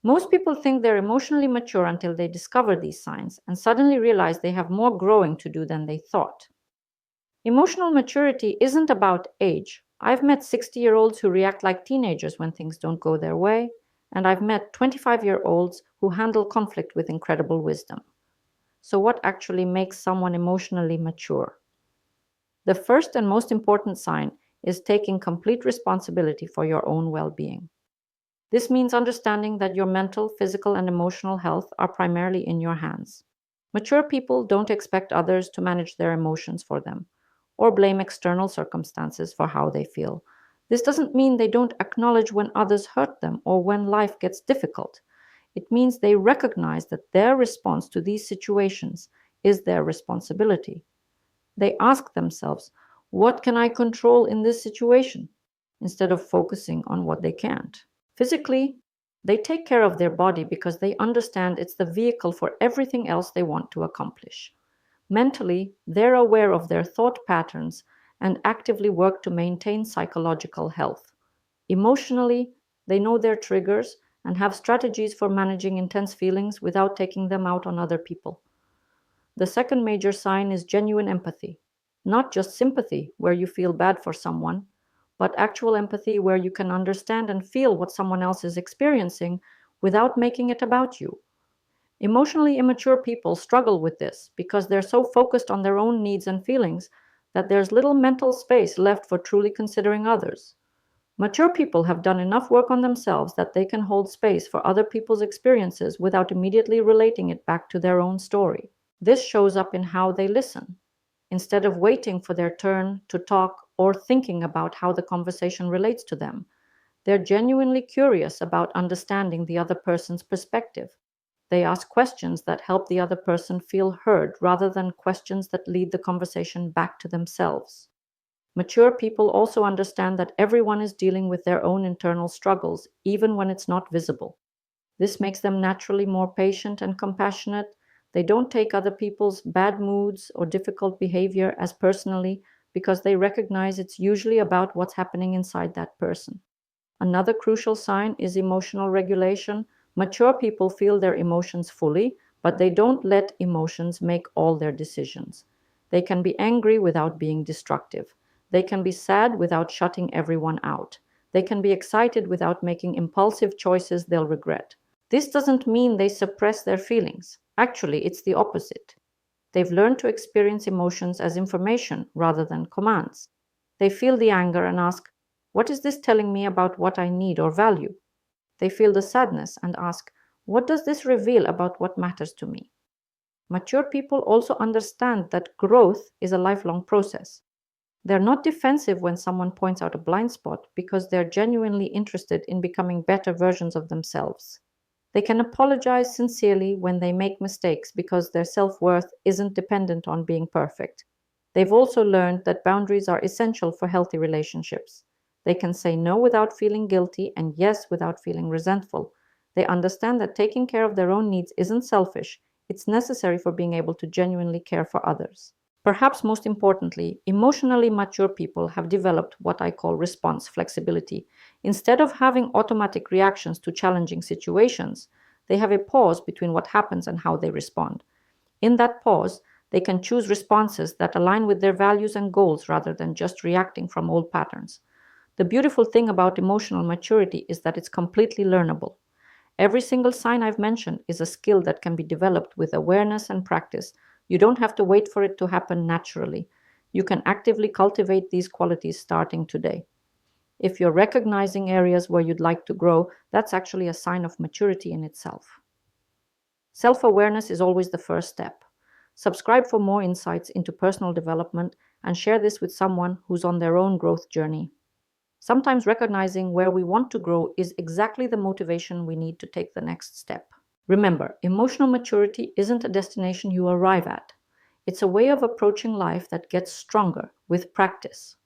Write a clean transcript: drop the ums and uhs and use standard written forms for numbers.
Most people think they're emotionally mature until they discover these signs and suddenly realize they have more growing to do than they thought. Emotional maturity isn't about age. I've met 60-year-olds who react like teenagers when things don't go their way, and I've met 25-year-olds who handle conflict with incredible wisdom. So, what actually makes someone emotionally mature? The first and most important sign is taking complete responsibility for your own well being. This means understanding that your mental, physical, and emotional health are primarily in your hands. Mature people don't expect others to manage their emotions for them or blame external circumstances for how they feel. This doesn't mean they don't acknowledge when others hurt them or when life gets difficult. It means they recognize that their response to these situations is their responsibility. They ask themselves, what can I control in this situation? Instead of focusing on what they can't. Physically, they take care of their body because they understand it's the vehicle for everything else they want to accomplish. Mentally, they're aware of their thought patterns and actively work to maintain psychological health. Emotionally, they know their triggers and have strategies for managing intense feelings without taking them out on other people. The second major sign is genuine empathy. Not just sympathy, where you feel bad for someone, but actual empathy where you can understand and feel what someone else is experiencing without making it about you. Emotionally immature people struggle with this because they're so focused on their own needs and feelings that there's little mental space left for truly considering others. Mature people have done enough work on themselves that they can hold space for other people's experiences without immediately relating it back to their own story. This shows up in how they listen. Instead of waiting for their turn to talk or thinking about how the conversation relates to them, they're genuinely curious about understanding the other person's perspective. They ask questions that help the other person feel heard rather than questions that lead the conversation back to themselves. Mature people also understand that everyone is dealing with their own internal struggles, even when it's not visible. This makes them naturally more patient and compassionate. They don't take other people's bad moods or difficult behavior as personally because they recognize it's usually about what's happening inside that person. Another crucial sign is emotional regulation. Mature people feel their emotions fully, but they don't let emotions make all their decisions. They can be angry without being destructive. They can be sad without shutting everyone out. They can be excited without making impulsive choices they'll regret. This doesn't mean they suppress their feelings. Actually, it's the opposite. They've learned to experience emotions as information rather than commands. They feel the anger and ask, what is this telling me about what I need or value? They feel the sadness and ask, what does this reveal about what matters to me? Mature people also understand that growth is a lifelong process. They're not defensive when someone points out a blind spot because they're genuinely interested in becoming better versions of themselves. They can apologize sincerely when they make mistakes because their self-worth isn't dependent on being perfect. They've also learned that boundaries are essential for healthy relationships. They can say no without feeling guilty and yes without feeling resentful. They understand that taking care of their own needs isn't selfish, it's necessary for being able to genuinely care for others. Perhaps most importantly, emotionally mature people have developed what I call response flexibility. Instead of having automatic reactions to challenging situations, they have a pause between what happens and how they respond. In that pause, they can choose responses that align with their values and goals rather than just reacting from old patterns. The beautiful thing about emotional maturity is that it's completely learnable. Every single sign I've mentioned is a skill that can be developed with awareness and practice. You don't have to wait for it to happen naturally. You can actively cultivate these qualities starting today. If you're recognizing areas where you'd like to grow, that's actually a sign of maturity in itself. Self-awareness is always the first step. Subscribe for more insights into personal development and share this with someone who's on their own growth journey. Sometimes recognizing where we want to grow is exactly the motivation we need to take the next step. Remember, emotional maturity isn't a destination you arrive at. It's a way of approaching life that gets stronger with practice.